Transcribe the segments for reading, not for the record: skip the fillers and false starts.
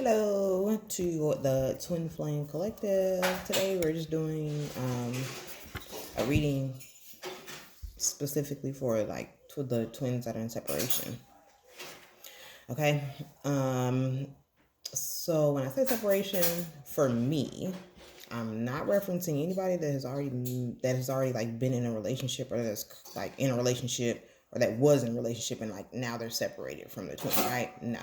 Hello to the Twin Flame Collective. Today we're just doing a reading specifically for the twins that are in separation. Okay. So when I say separation, for me, I'm not referencing anybody that has already like been in a relationship or that's like in a relationship or that was in a relationship and like now they're separated from their twin, right? No.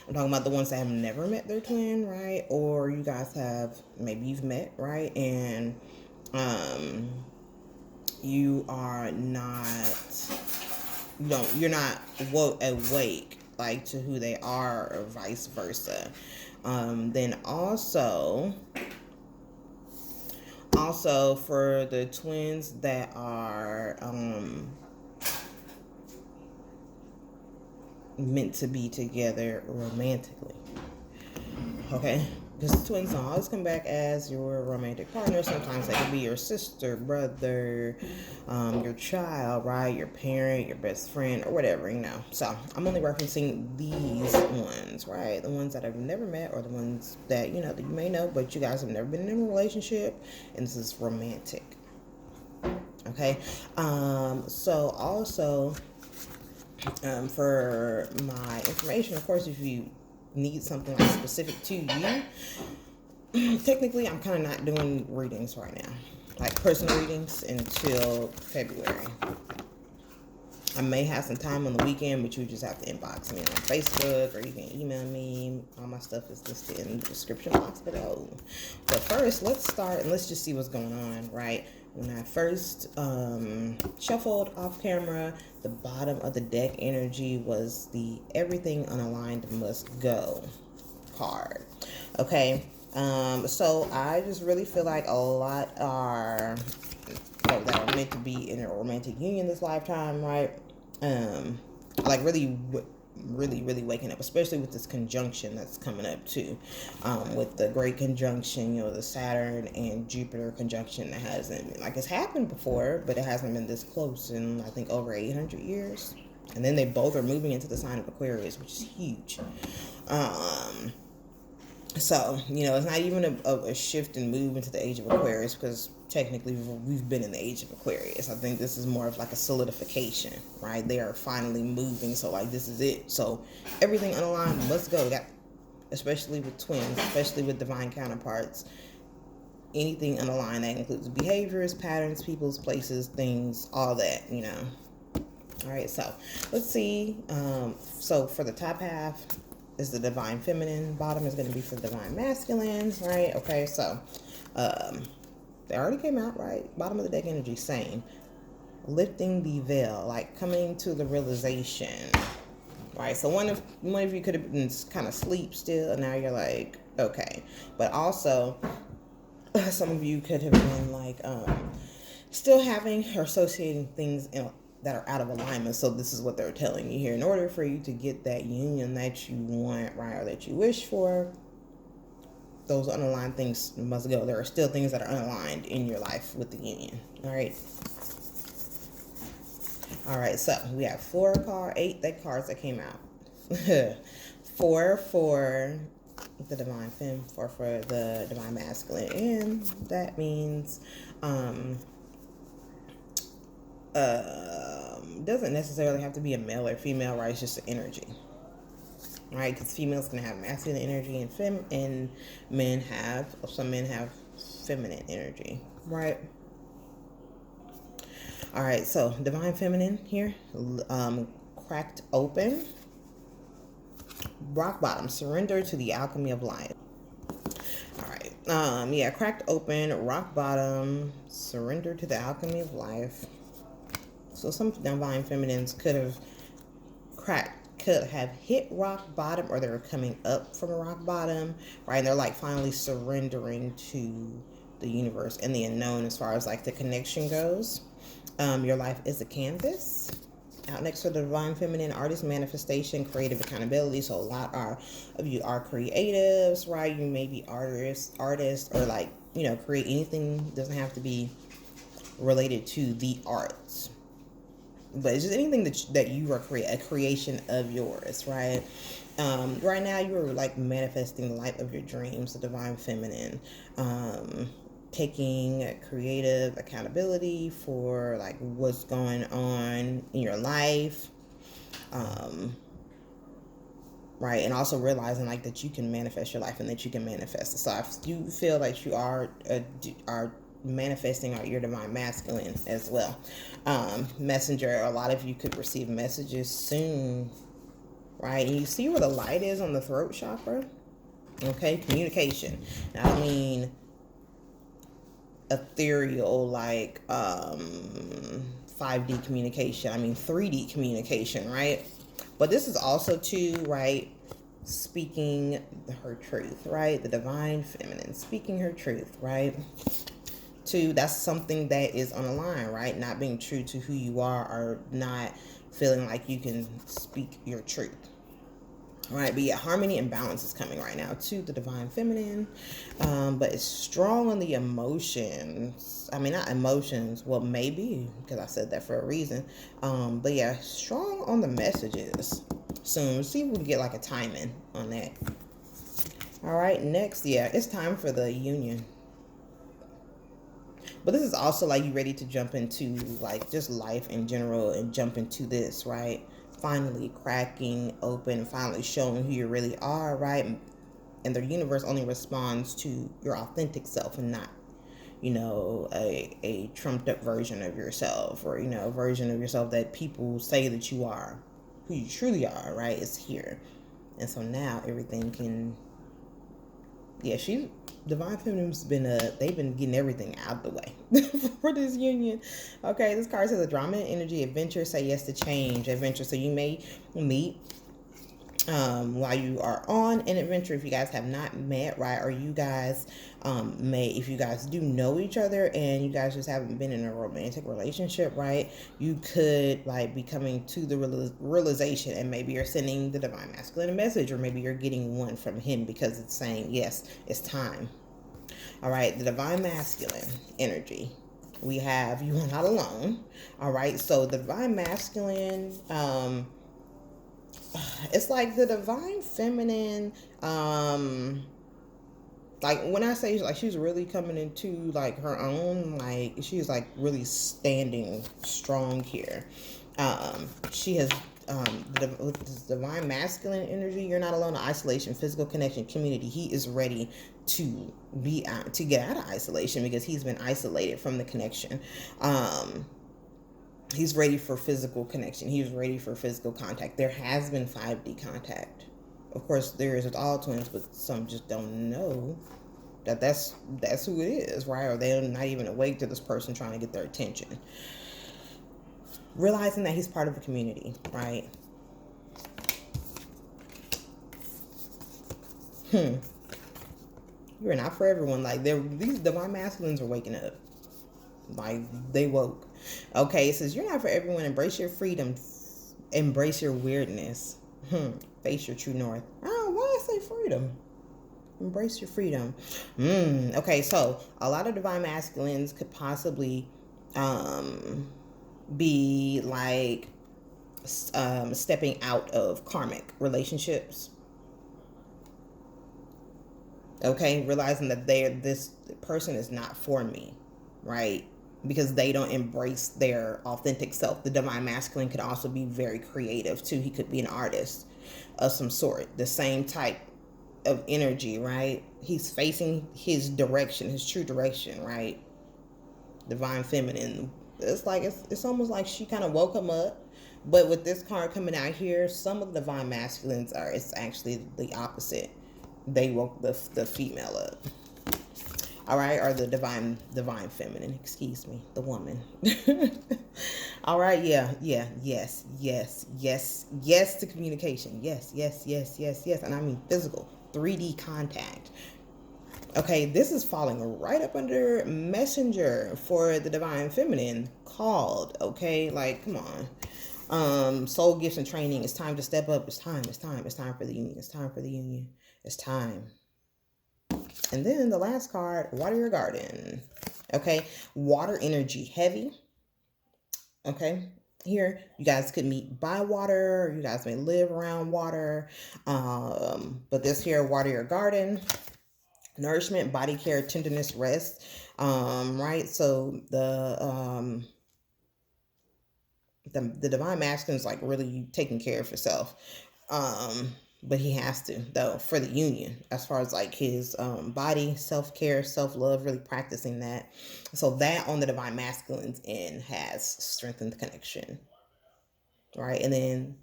I'm talking about the ones that have never met their twin, right? Or you guys have, maybe you've met, right? And you are not, you're not awake like to who they are or vice versa. Then also for the twins that are meant to be together romantically. Okay? Because twins don't always come back as your romantic partner. Sometimes they can be your sister, brother, your child, right? Your parent, your best friend, or whatever, So I'm only referencing these ones, right? The ones that I've never met or the ones that, that you may know, but you guys have never been in a relationship, and this is romantic. Okay? So also, for my information, of course, if you need something like specific to you, technically I'm kind of not doing readings right now, like personal readings, until February. I may have some time on the weekend, but you just have to inbox me on Facebook or you can email me. All my stuff is listed in the description box below. But first, let's start and let's just see what's going on, right? When I first shuffled off camera, the bottom of the deck energy was the everything unaligned must go card. Okay. So I just really feel like a lot are that are meant to be in a romantic union this lifetime, right? Like really waking up, especially with this conjunction that's coming up too, with the great conjunction, the Saturn and Jupiter conjunction that hasn't been, like, it's happened before, but it hasn't been this close in, I think, over 800 years. And then they both are moving into the sign of Aquarius, which is huge. So, it's not even a shift and move into the age of Aquarius, because technically we've been in the age of Aquarius. I think this is more of like a solidification, right? They are finally moving, so like this is it. So everything unaligned must go. Especially with twins, especially with divine counterparts. Anything unaligned, that includes behaviors, patterns, people's, places, things, all that, All right, so let's see. So for the top half is the divine feminine, bottom is going to be for the divine masculine, right? Okay, so they already came out, right? Bottom of the deck energy, same. Lifting the veil, like coming to the realization, right? So one of you could have been kind of asleep still, and now you're like, okay. But also, some of you could have been like still having or associating things that are out of alignment. So this is what they're telling you here. In order for you to get that union that you want, right, or that you wish for, those unaligned things must go. There are still things that are unaligned in your life with the union. All right, so we have 8 that cards that came out. 4 for the divine femme, 4 for the divine masculine, and that means doesn't necessarily have to be a male or female, right? It's just an energy, right? Because females can have masculine energy and some men have feminine energy, right? All right, so divine feminine here, cracked open, rock bottom, surrender to the alchemy of life. All right, cracked open, rock bottom, surrender to the alchemy of life. So some divine feminines could have hit rock bottom, or they're coming up from a rock bottom, right? And they're like finally surrendering to the universe and the unknown as far as like the connection goes. Your life is a canvas. Out next to the divine feminine, artist, manifestation, creative accountability. So a lot of you are creatives, right? You may be artists, or like, create anything. Doesn't have to be related to the arts, but it's just anything that you are a creation of yours, right? Right now you're like manifesting the life of your dreams, the divine feminine, taking creative accountability for like what's going on in your life, right, and also realizing like that you can manifest your life and that you can manifest it. So if you feel like you are manifesting your divine masculine as well. Messenger, a lot of you could receive messages soon, right? And you see where the light is on the throat chakra? Okay, communication. Now, I mean ethereal, like 5D communication. I mean 3D communication, right? But this is also too, right? Speaking her truth, right? The divine feminine, speaking her truth, right? Two, that's something that is on the line, right? Not being true to who you are, or not feeling like you can speak your truth. All right, but yeah, harmony and balance is coming right now to the divine feminine, but it's strong on the emotions. I mean, not emotions, well, maybe, because I said that for a reason, but yeah, strong on the messages soon. See if we can get like a timing on that. All right, next, yeah, it's time for the union. But this is also like you ready to jump into like just life in general and jump into this, right? Finally cracking open, finally showing who you really are, right? And the universe only responds to your authentic self and not, a trumped up version of yourself, or, a version of yourself that people say that you are. Who you truly are, right? Is here. And so now everything can, yeah, divine feminine's been they've been getting everything out the way for this union. Okay, this card says a drama and energy adventure, say yes to change adventure. So you may meet while you are on an adventure, if you guys have not met, right? Or you guys if you guys do know each other and you guys just haven't been in a romantic relationship, right? You could like be coming to the realization, and maybe you're sending the divine masculine a message, or maybe you're getting one from him because it's saying, yes, it's time. All right, the divine masculine energy. We have you are not alone. All right, so the divine masculine, it's like the divine feminine, like when I say like she's really coming into like her own, like she's like really standing strong here. She has with this divine masculine energy, you're not alone. Isolation, physical connection, community. He is ready to be out, to get out of isolation, because he's been isolated from the connection. He's ready for physical connection. He's ready for physical contact. There has been 5D contact. Of course, there is with all twins, but some just don't know that's who it is, right? Or they're not even awake to this person trying to get their attention. Realizing that he's part of a community, right? You're not for everyone. Like these divine masculines are waking up. Like they woke. Okay, it says you're not for everyone. Embrace your freedom. Embrace your weirdness. Face your true north. Oh, why I say freedom? Embrace your freedom. Okay, so a lot of divine masculines could possibly be like stepping out of karmic relationships. Okay, realizing that this person is not for me, right? Because they don't embrace their authentic self. The divine masculine could also be very creative too. He could be an artist of some sort. The same type of energy, right? He's facing his direction, his true direction, right? Divine feminine. It's like it's almost like she kind of woke him up. But with this card coming out here, some of the divine masculines it's actually the opposite. They woke the female up. All right, or the divine feminine, excuse me, the woman. All right, yes to communication. Yes, and I mean physical, 3D contact. Okay, this is falling right up under messenger for the divine feminine, called, okay? Like, come on. Soul gifts and training. It's time to step up. It's time for the union. It's time. And then the last card, water your garden. Okay, water energy, heavy. Okay, here. You guys could meet by water, you guys may live around water. But this here, water your garden, nourishment, body care, tenderness, rest. Right. So the divine masculine is like really taking care of yourself. But he has to though for the union, as far as like his body, self-care, self-love, really practicing that. So that on the divine masculine's end has strengthened the connection, right? And then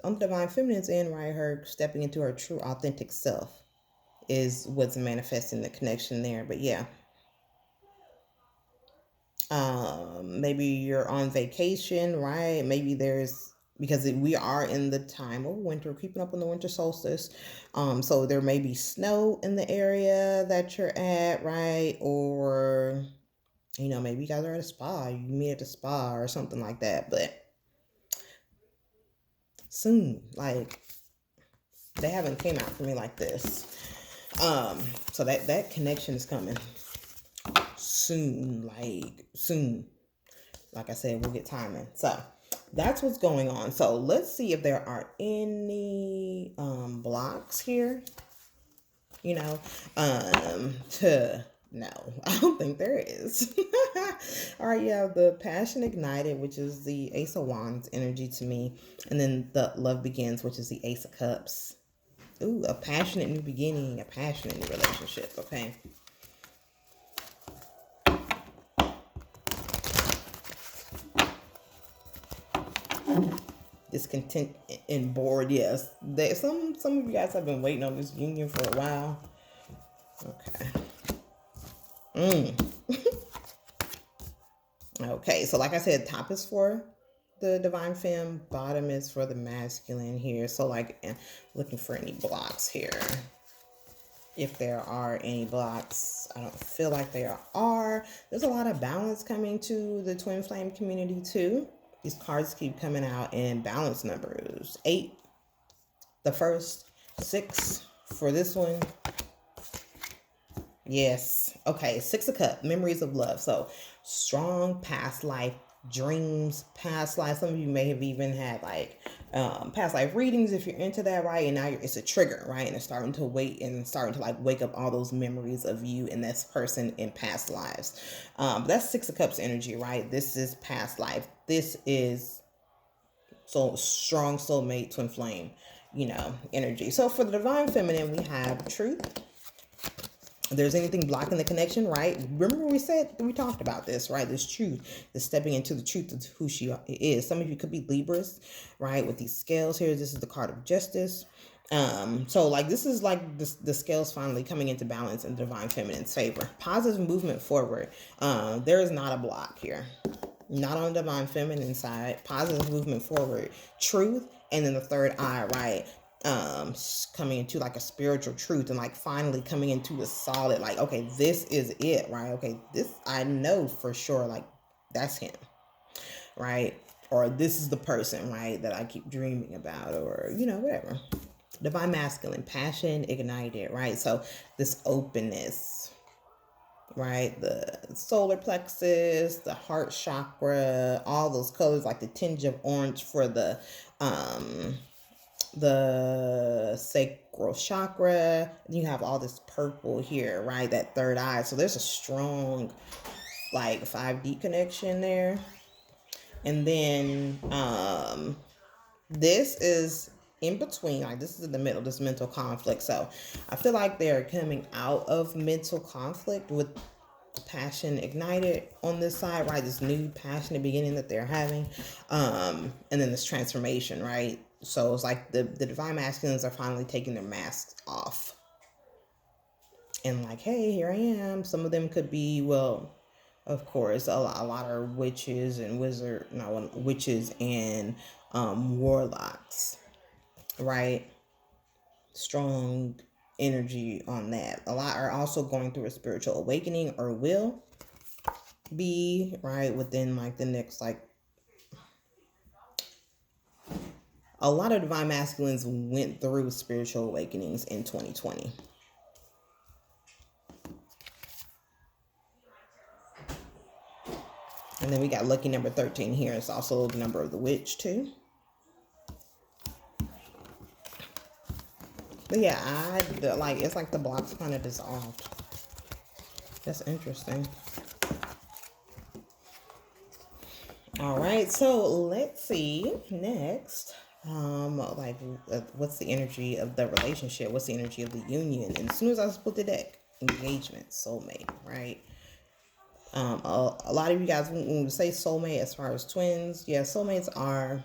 on the divine feminine's end, right, her stepping into her true authentic self is what's manifesting the connection there. But yeah, maybe you're on vacation, right? Maybe there's, because we are in the time of winter, creeping up on the winter solstice. So there may be snow in the area that you're at, right? Or maybe you guys are at a spa, you meet at a spa or something like that. But soon, like, they haven't came out for me like this. So that connection is coming soon, like soon. Like I said, we'll get timing. So that's what's going on. So let's see if there are any blocks here. No, I don't think there is. All right, you have the passion ignited, which is the Ace of Wands energy to me. And then the love begins, which is the Ace of Cups. Ooh, a passionate new beginning, a passionate new relationship. Okay. Discontent and bored. Yes, some of you guys have been waiting on this union for a while. Okay. Okay, so like I said, top is for the divine femme, bottom is for the masculine here. So like, looking for any blocks here. If there are any blocks, I don't feel like there are. There's a lot of balance coming to the twin flame community too. These cards keep coming out in balance numbers. 8, the first, 6 for this one. Yes. Okay. 6 of Cups, memories of love. So strong past life dreams, past life. Some of you may have even had like past life readings if you're into that, right? And now it's a trigger, right? And it's starting to wake up all those memories of you and this person in past lives. But that's 6 of Cups energy, right? This is past life. This is so strong soulmate twin flame, energy. So for the divine feminine, we have truth. If there's anything blocking the connection, right? Remember we talked about this, right? This truth, this stepping into the truth of who she is. Some of you could be Libras, right? With these scales here, this is the card of justice. So like this is like the scales finally coming into balance in divine feminine's favor. Positive movement forward. There is not a block here. Not on the divine feminine side. Positive movement forward. Truth, and then the third eye, right? Coming into like a spiritual truth and like finally coming into a solid, like, okay, this is it, right? Okay, this I know for sure, like that's him, right? Or this is the person, right, that I keep dreaming about, or whatever. Divine masculine, passion ignited, right? So this openness, right? The solar plexus, the heart chakra, all those colors, like the tinge of orange for the sacral chakra. You have all this purple here, right? That third eye. So there's a strong like 5D connection there. And then this is in between, like this is in the middle, this mental conflict. So I feel like they're coming out of mental conflict with passion ignited on this side, right? This new passionate beginning that they're having, and then this transformation, right? So it's like the divine masculines are finally taking their masks off and like, hey, here I am. Some of them could be, well, of course, a lot are witches and witches and warlocks, right? Strong energy on that. A lot are also going through a spiritual awakening or will be, right, within like the next, like, a lot of divine masculines went through spiritual awakenings in 2020. And then we got lucky number 13 here. It's also the number of the witch too. But yeah, it's like the blocks kind of dissolved. That's interesting. All right, so let's see next. What's the energy of the relationship? What's the energy of the union? And as soon as I split the deck, engagement, soulmate, right? A lot of you guys, when we say soulmate, as far as twins, yeah, soulmates are,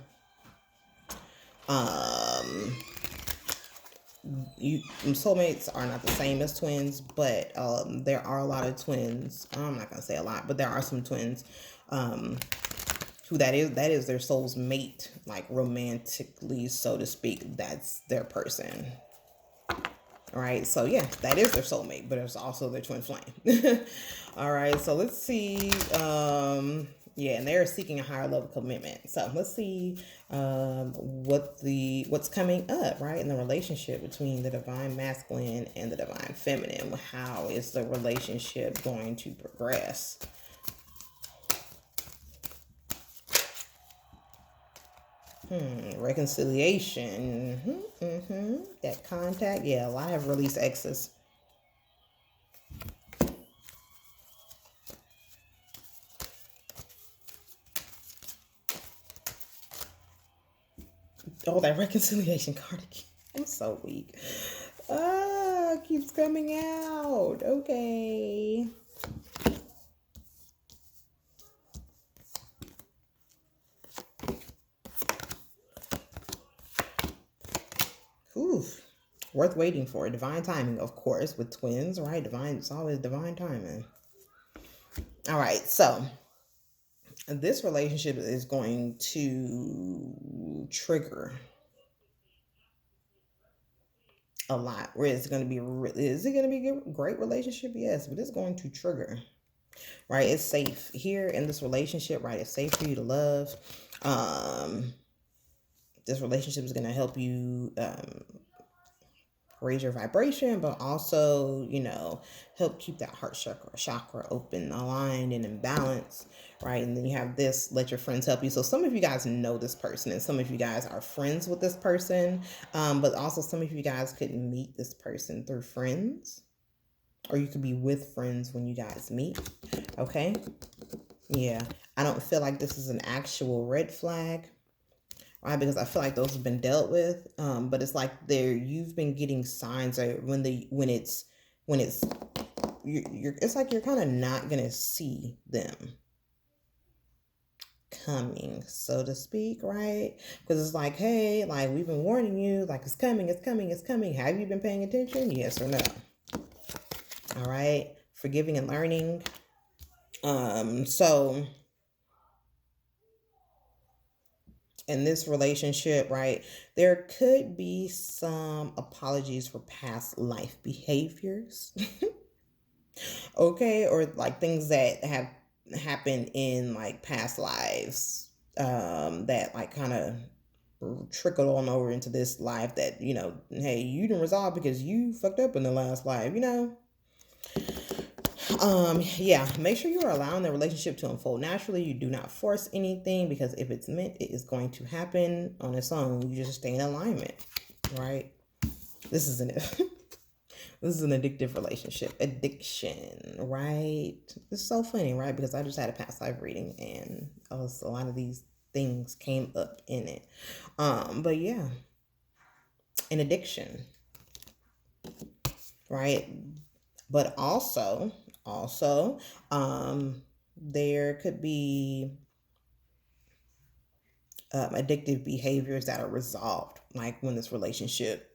soulmates are not the same as twins, but there are a lot of twins. I'm not gonna say a lot, but there are some twins, who that is their soul's mate, like romantically, so to speak. That's their person. All right, so yeah, that is their soulmate, but it's also their twin flame. All right, so let's see. Yeah, and they're seeking a higher level commitment. So let's see what's coming up, right, in the relationship between the divine masculine and the divine feminine. How is the relationship going to progress? Reconciliation. That contact. Yeah, I have released exes. Oh, that reconciliation card again. I'm so weak. Keeps coming out. Okay. Oof. Worth waiting for. Divine timing, of course, with twins, right? It's always divine timing. All right, so this relationship is going to trigger a lot. Where it's going to be, is it going to be a great relationship? Yes, but it's going to trigger, right? It's safe here in this relationship, right? It's safe for you to love. This relationship is going to help you raise your vibration, but also, help keep that heart chakra open, aligned, and in balance, right? And then you have this, let your friends help you. So some of you guys know this person, and some of you guys are friends with this person, but also some of you guys could meet this person through friends, or you could be with friends when you guys meet. Okay, yeah, I don't feel like this is an actual red flag, right? Because I feel like those have been dealt with. But it's like you've been getting signs that when it's it's like you're kind of not gonna see them coming, so to speak, right? Because it's like, hey, like, we've been warning you, like, it's coming, it's coming, it's coming. Have you been paying attention? Yes or no? All right, forgiving and learning. So in this relationship, right, there could be some apologies for past life behaviors. Okay, or like things that have happened in like past lives, that like kind of trickled on over into this life, that, hey, you didn't resolve because you fucked up in the last life. Yeah, make sure you are allowing the relationship to unfold naturally. You do not force anything, because if it's meant, it is going to happen on its own. You just stay in alignment, right? This is an this is an addictive relationship. Addiction, right? It's so funny, right? Because I just had a past life reading, and a lot of these things came up in it. But yeah, an addiction, right? But also, there could be addictive behaviors that are resolved, like when this relationship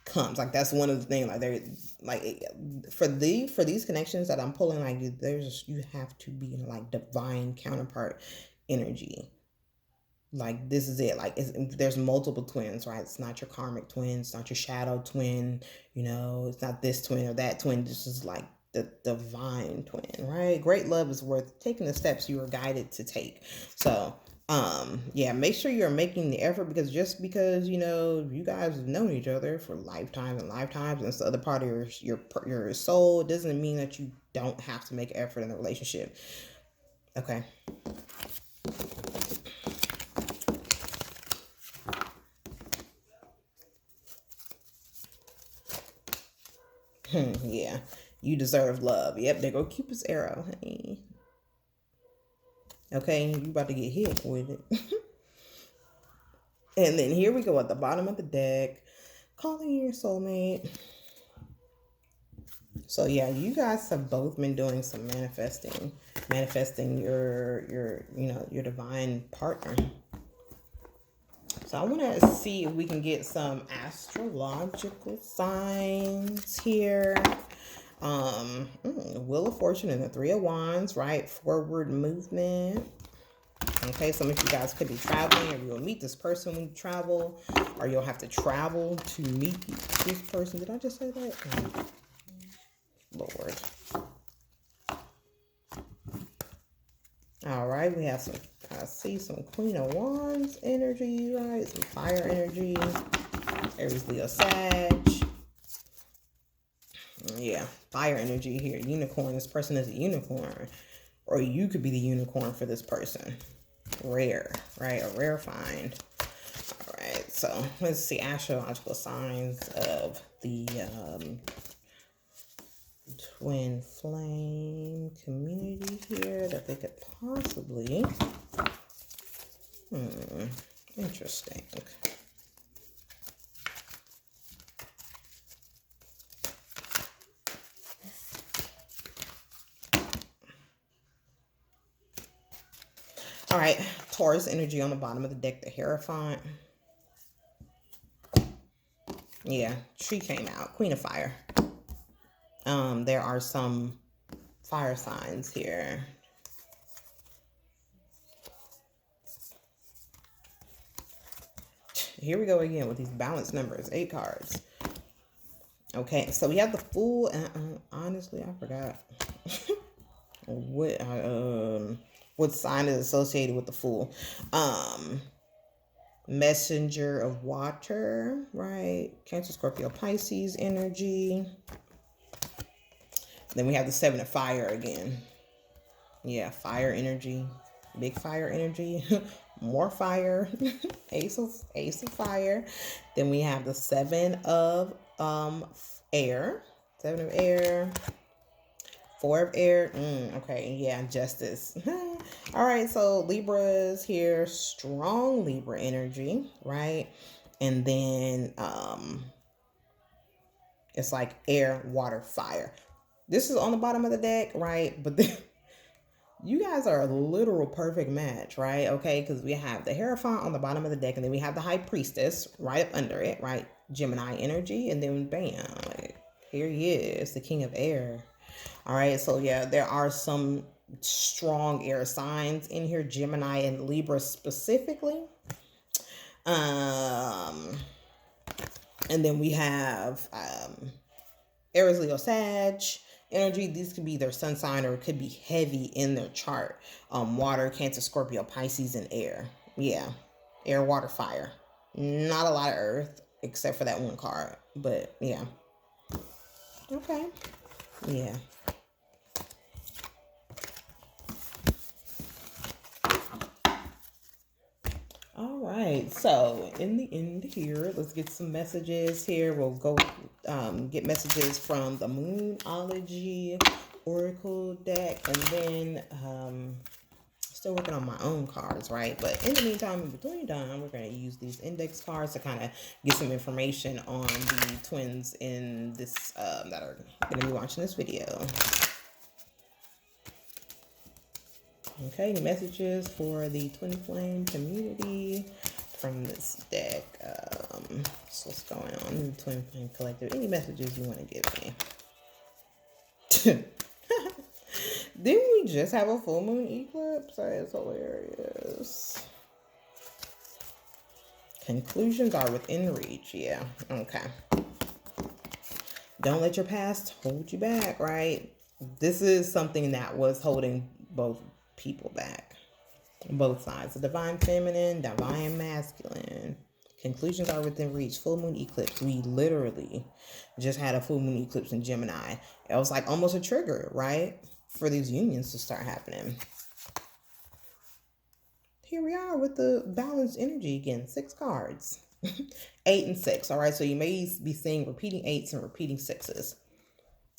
comes. Like, that's one of the things, like, there, like, for these connections that I'm pulling, like, you have to be in like divine counterpart energy. Like, this is it. Like, there's multiple twins, right? It's not your karmic twin, it's not your shadow twin, it's not this twin or that twin. This is like the divine twin, right? Great love is worth taking the steps you are guided to take. So yeah, make sure you're making the effort, because just because, you guys have known each other for lifetimes and lifetimes, and it's the other part of your soul, doesn't mean that you don't have to make effort in the relationship. Okay. Yeah. You deserve love. Yep, there go Cupid's arrow, honey. Okay, you about to get hit with it. And then here we go at the bottom of the deck. Calling your soulmate. So yeah, you guys have both been doing some manifesting your divine partner. So I want to see if we can get some astrological signs here. Wheel of Fortune and the Three of Wands, right? Forward movement. Okay, some of you guys could be traveling, or you'll meet this person when you travel, or you'll have to travel to meet this person. Did I just say that? Oh, Lord. All right, we have some, I see some Queen of Wands energy, right? Some fire energy. Aries, Leo, Sag. Yeah, fire energy here. Unicorn. This person is a unicorn. Or you could be the unicorn for this person. Rare, right? A rare find. All right, so let's see astrological signs of the twin flame community here that they could possibly. Interesting. All right, Taurus energy on the bottom of the deck, the Hierophant. Yeah, she came out. Queen of Fire. There are some fire signs here. Here we go again with these balanced numbers, 8 cards. Okay, so we have the Fool, and honestly, I forgot what sign is associated with the Fool. Messenger of Water, right? Cancer, Scorpio, Pisces energy. Then we have the 7 of Fire again. Yeah, fire energy. Big fire energy. More fire. Ace of Fire. Then we have the 7 of Air. 7 of Air. 4 of Air. Okay, yeah, Justice. All right, so Libra's here. Strong Libra energy, right? And then it's like air, water, fire. This is on the bottom of the deck, right? But you guys are a literal perfect match, right? Okay, because we have the Hierophant on the bottom of the deck, and then we have the High Priestess right up under it, right? Gemini energy, and then bam, like, here he is, the King of Air. All right, so yeah, there are some strong air signs in here, Gemini and Libra specifically. And then we have Aries, Leo, Sag energy. These could be their sun sign, or it could be heavy in their chart. Water, Cancer, Scorpio, Pisces, and air. Yeah, air, water, fire. Not a lot of earth, except for that one card. But yeah. Okay. Yeah. All right, so in the end here, let's get some messages here. We'll go get messages from the Moonology Oracle deck, and then still working on my own cards, right? But in the meantime, in between time, we're going to use these index cards to kind of get some information on the twins in this that are going to be watching this video. Okay, messages for the Twin Flame community from this deck. So what's going on in the Twin Flame Collective? Any messages you want to give me? Didn't we just have a full moon eclipse? That is hilarious. Conclusions are within reach. Yeah, okay. Don't let your past hold you back, right? This is something that was holding both people back, both sides. The divine feminine, divine masculine. Conclusions are within reach. Full moon eclipse. We literally just had a full moon eclipse in Gemini. It was like almost a trigger, right, for these unions to start happening. here we are with the balanced energy again. 6 cards. 8 and 6. All right, so you may be seeing repeating 8s and repeating 6s.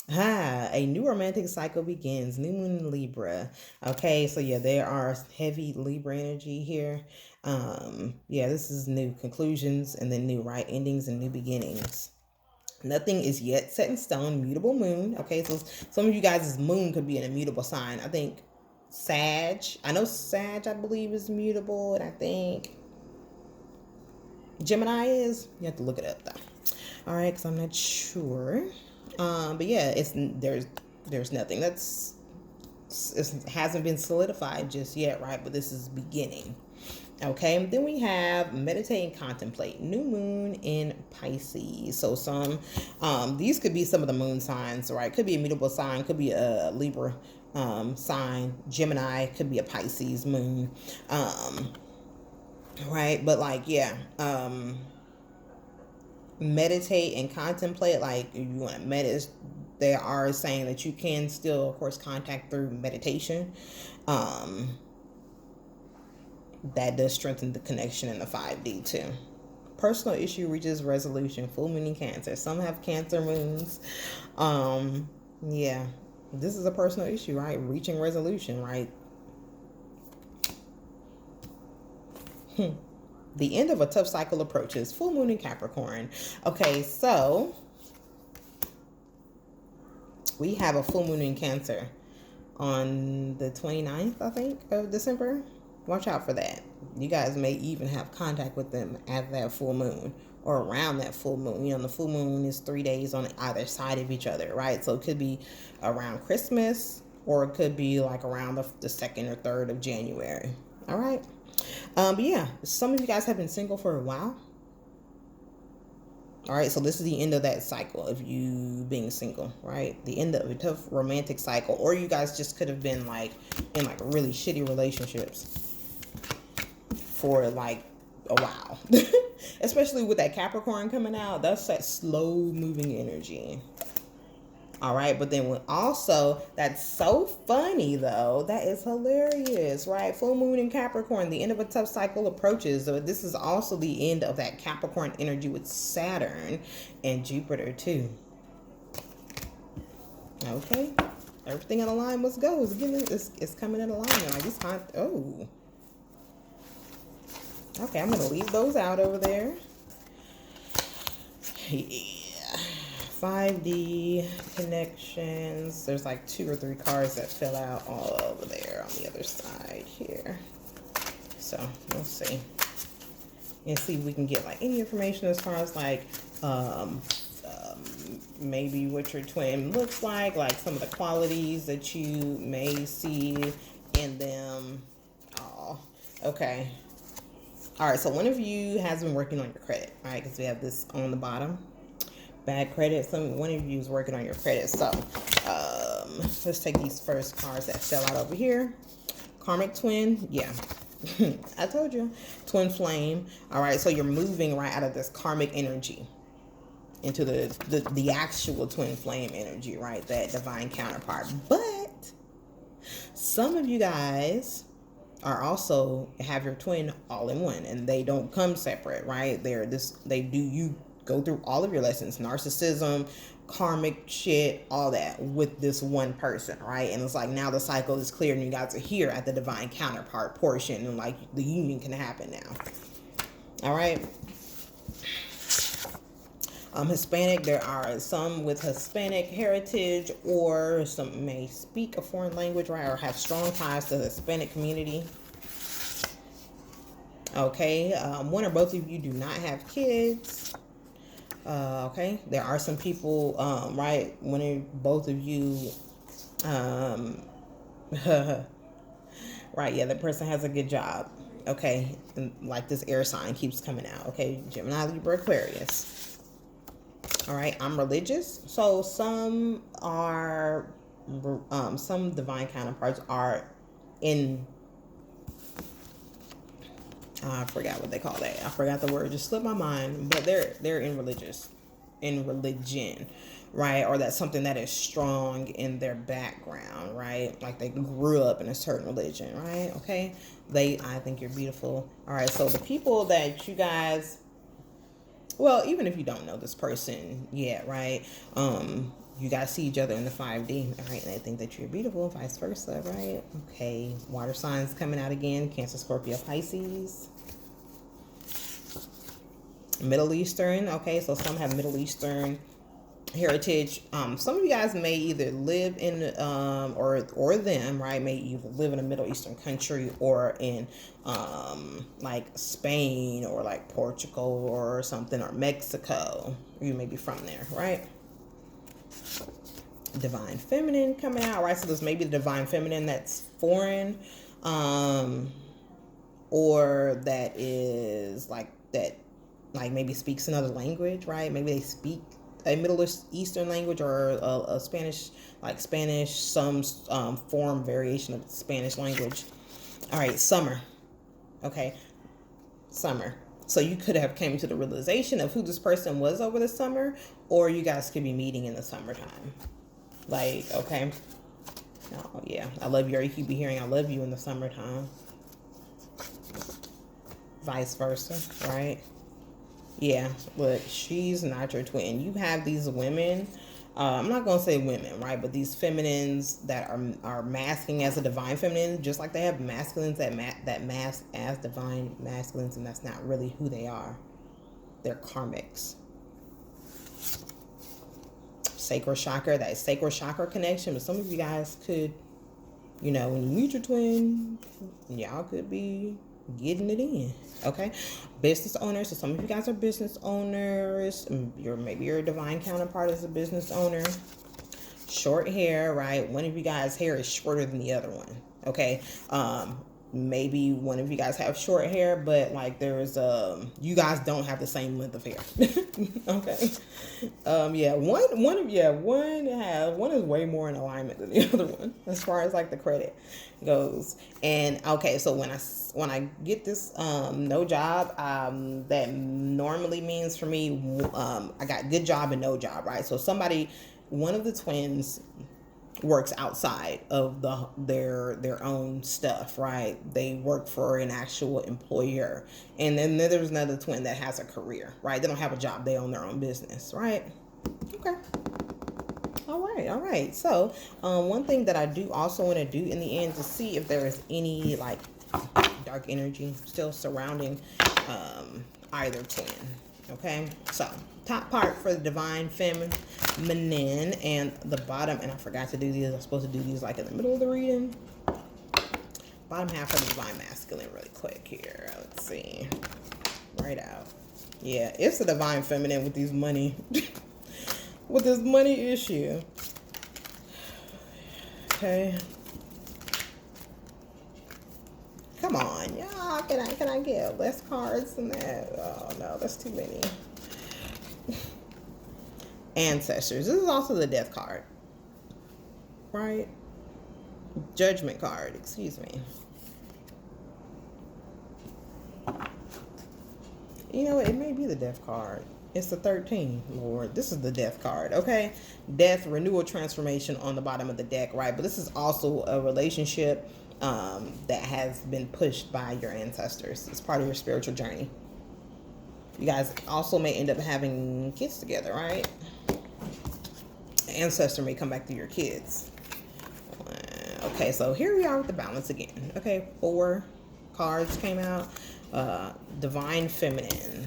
A new romantic cycle begins. New moon in Libra. Okay, so yeah, there are heavy Libra energy here. Yeah, this is new conclusions and then new right endings and new beginnings. Nothing is yet set in stone. Mutable moon. Okay, so some of you guys' moon could be an immutable sign. I think Sag. I know Sag, I believe, is mutable, and I think Gemini is. You have to look it up though. All right, because I'm not sure. But yeah, there's nothing it hasn't been solidified just yet, right? But this is beginning. Okay, then we have meditate and contemplate. New moon in Pisces. So these could be some of the moon signs, right? Could be a mutable sign, could be a Libra sign. Gemini could be a Pisces moon, right? But like, yeah, meditate and contemplate. Like, if you want to meditate, they are saying that you can still, of course, contact through meditation. That does strengthen the connection in the 5D too. Personal issue reaches resolution. Full moon in Cancer. Some have Cancer moons. Yeah, this is a personal issue, right? Reaching resolution, right? The end of a tough cycle approaches. Full moon in Capricorn. Okay, so we have a full moon in Cancer on the 29th, I think, of December. Watch out for that. You guys may even have contact with them at that full moon or around that full moon. You know, the full moon is 3 days on either side of each other, right? So it could be around Christmas or it could be like around the 2nd or 3rd of January. All right. But yeah, some of you guys have been single for a while. All right, so this is the end of that cycle of you being single, right? The end of a tough romantic cycle, or you guys just could have been like in like really shitty relationships for like a while. Especially with that Capricorn coming out, that's that slow moving energy. All right, but then also, that's so funny though. That is hilarious, right? Full moon in Capricorn, the end of a tough cycle approaches. So this is also the end of that Capricorn energy with Saturn and Jupiter too. Okay, everything in a line must go. It's coming in alignment. Like it's hot. Oh, okay. I'm gonna leave those out over there. Yeah. 5D connections. There's like 2 or 3 cards that fill out all over there on the other side here. So we'll see. And see if we can get like any information as far as like maybe what your twin looks like some of the qualities that you may see in them. Oh, okay. All right, so one of you has been working on your credit, all right? Because we have this on the bottom. Bad credit. One of you is working on your credit. So let's take these first cards that fell out over here. Karmic twin. Yeah. I told you. Twin flame. All right. So you're moving right out of this karmic energy into the actual twin flame energy, right? That divine counterpart. But some of you guys are also have your twin all in one, and they don't come separate, right? You go through all of your lessons, narcissism, karmic shit, all that with this one person, right? And it's like now the cycle is clear and you guys are here at the divine counterpart portion, and like the union can happen now. All right. Hispanic, there are some with Hispanic heritage, or some may speak a foreign language, right? Or have strong ties to the Hispanic community. Okay. One or both of you do not have kids. Okay, there are some people, right, when both of you, right, yeah, the person has a good job, okay, and like this air sign keeps coming out, okay, Gemini, Libra, Aquarius. All right, I'm religious, so some divine counterparts are in, I forgot what they call that. I forgot the word. Just slipped my mind. But they're in religious. in religion, right? Or that's something that is strong in their background, right? Like they grew up in a certain religion, right? Okay. I think you're beautiful. All right. So the people that you guys, well, even if you don't know this person yet, right? You guys see each other in the 5D, all right? And they think that you're beautiful, vice versa, right? Okay. Water signs coming out again: Cancer, Scorpio, Pisces. Middle Eastern. Okay, so some have Middle Eastern heritage. Some of you guys may either live in or them, right, may either live in a Middle Eastern country or in like Spain or like Portugal or something, or Mexico. You may be from there, right? Divine Feminine coming out, right? So there's maybe the Divine Feminine that's foreign, or that is like that, like maybe speaks another language, right? Maybe they speak a Middle Eastern language, or a Spanish, like Spanish, some form variation of Spanish language. All right, summer. Okay, summer. So you could have came to the realization of who this person was over the summer, or you guys could be meeting in the summertime. Like, okay. Oh, yeah. I love you. Or you could be hearing I love you in the summertime. Vice versa, right? Yeah, look, she's not your twin. You have these women, I'm not going to say women, right? But these feminines that are masking as a divine feminine, just like they have masculines that mask as divine masculines, and that's not really who they are. They're karmics. Sacral chakra, that sacral chakra connection. But some of you guys could, when you meet your twin, y'all could be getting it in. Okay, business owners. So some of you guys are business owners. Maybe your divine counterpart is a business owner. Short hair, right? One of you guys' hair is shorter than the other one. Okay, maybe one of you guys have short hair, but like there's you guys don't have the same length of hair. Okay. Yeah, one is way more in alignment than the other one as far as like the credit goes. And okay, so when I get this no job, that normally means for me I got good job and no job, right? So one of the twins works outside of their own stuff, right? They work for an actual employer. And then there's another twin that has a career, right? They don't have a job, they own their own business, right? Okay. All right. So one thing that I do also want to do in the end to see if there is any like dark energy still surrounding either twin. Okay, so top part for the divine feminine, and the bottom, and I forgot to do these. I'm supposed to do these like in the middle of the reading. Bottom half of the divine masculine really quick here. Let's see. Right out. Yeah, it's the divine feminine with these money with this money issue. Okay. Come on, y'all. Can I get less cards than that? Oh no, that's too many. Ancestors. This is also the death card, right? Judgment card. Excuse me. It may be the death card. It's the 13, Lord. This is the death card, okay? Death, renewal, transformation on the bottom of the deck, right? But this is also a relationship that has been pushed by your ancestors. It's part of your spiritual journey. You guys also may end up having kids together, right? Ancestor may come back to your kids. Okay, so here we are with the balance again. Okay, 4 cards came out. Divine feminine.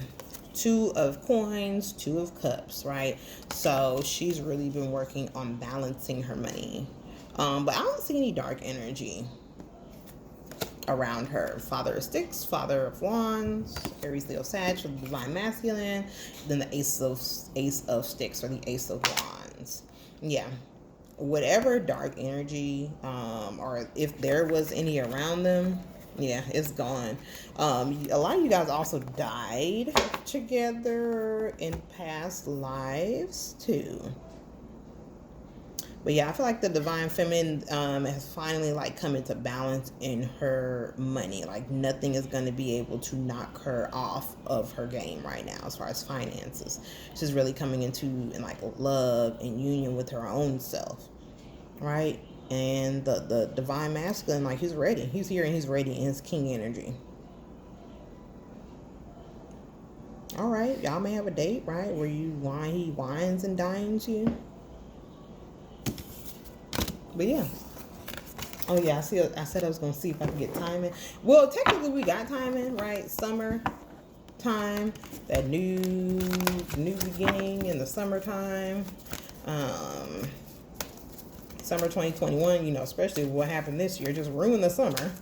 2 of coins, 2 of cups, right? So she's really been working on balancing her money. But I don't see any dark energy around her. Father of Sticks, Father of Wands, Aries, Leo, Sag, the divine masculine, then the Ace of Sticks, or the Ace of Wands. Yeah. Whatever dark energy, or if there was any around them, yeah, it's gone. A lot of you guys also died together in past lives too. But yeah, I feel like the divine feminine has finally like come into balance in her money. Like nothing is going to be able to knock her off of her game right now as far as finances. She's really coming into in like love and union with her own self, right? And the divine masculine, like he's ready. He's here and he's ready in his king energy. All right, y'all may have a date, right? Where he wines and dines you. But yeah. Oh yeah, I said I was gonna see if I could get timing. Well, technically we got timing, right? Summer time, that new beginning in the summertime. Summer 2021, you know, especially what happened this year, just ruined the summer.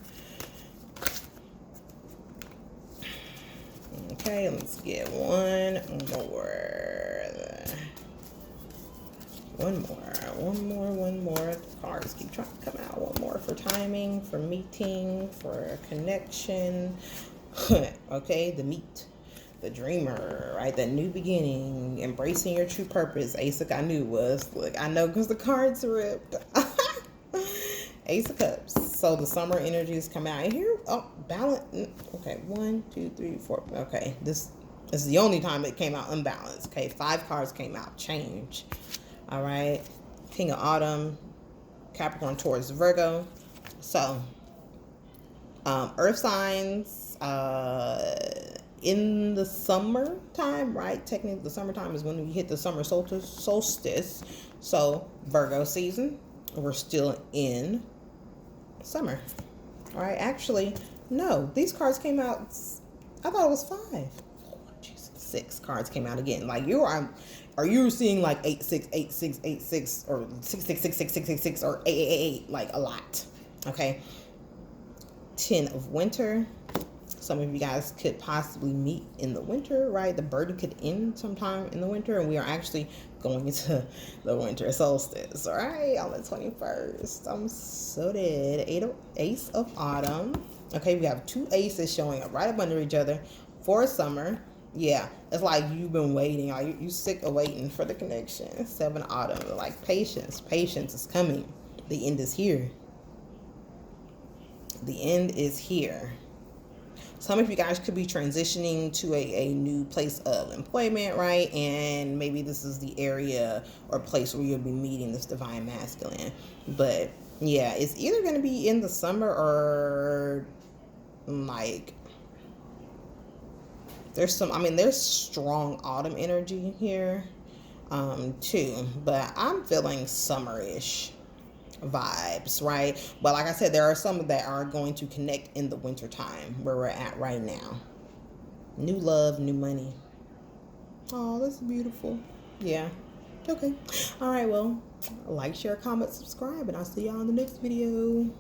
Okay, let's get one more. Cards keep trying to come out. One more for timing, for meeting, for connection. Okay, the meet, the dreamer, right? That new beginning, embracing your true purpose. Ace of, I knew was, look, I know because the cards ripped. Ace of Cups. So the summer energies come out here. Oh, balance. Okay, 1, 2, 3, 4. Okay, this is the only time it came out unbalanced. Okay, 5 cards came out. Change. All right, King of Autumn, Capricorn, Taurus, Virgo. So, earth signs, in the summertime, right? Technically, the summertime is when we hit the summer solstice. So, Virgo season, we're still in summer. All right, actually, no, these cards came out, I thought it was 5. Oh, Jesus, 6 cards came out again. Like, are you seeing like 8, 6, 8, 6, 8, 6, or 6, 6, 6, 6, 6, 6, 6, or 8, 8, 8, 8, like a lot? Okay. 10 of winter. Some of you guys could possibly meet in the winter, right? The burden could end sometime in the winter, and we are actually going into the winter solstice, all right, on the 21st. I'm so dead. Ace of Autumn. Okay, we have 2 aces showing up right up under each other for summer. Yeah, it's like you've been waiting. Like you sick of waiting for the connection. 7 Autumn. Like patience is coming. The end is here. The end is here. Some of you guys could be transitioning to a new place of employment, right? And maybe this is the area or place where you'll be meeting this divine masculine. But yeah, it's either going to be in the summer or like there's strong autumn energy here too. But I'm feeling summerish vibes, right? But like I said, there are some that are going to connect in the winter time where we're at right now. New love, new money. Oh, that's beautiful. Yeah. Okay. All right, well, like, share, comment, subscribe, and I'll see y'all in the next video.